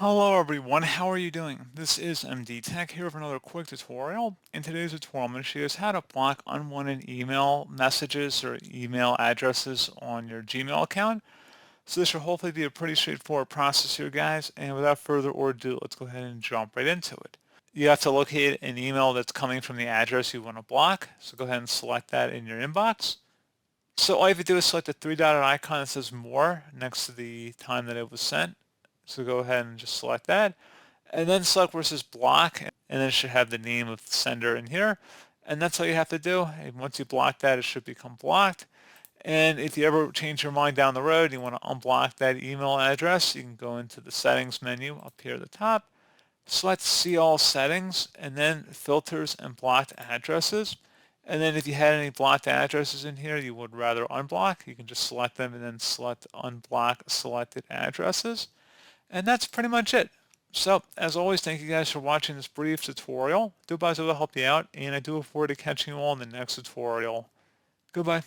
Hello everyone, how are you doing? This is MD Tech here with another quick tutorial. In today's tutorial, I'm going to show you guys how to block unwanted email messages or email addresses on your Gmail account. So this should hopefully be a pretty straightforward process here, guys. And without further ado, let's go ahead and jump right into it. You have to locate an email that's coming from the address you want to block. So go ahead and select that in your inbox. So all you have to do is select the three-dotted icon that says More next to the time that it was sent. So go ahead and just select that. And then select where it says block, and then it should have the name of the sender in here. And that's all you have to do. And once you block that, it should become blocked. And if you ever change your mind down the road and you want to unblock that email address, you can go into the settings menu up here at the top, select see all settings, and then filters and blocked addresses. And then if you had any blocked addresses in here you would rather unblock, you can just select them and then select unblock selected addresses. And that's pretty much it. So, as always, thank you guys for watching this brief tutorial. I do hope I was able to help you out, and I do look forward to catching you all in the next tutorial. Goodbye.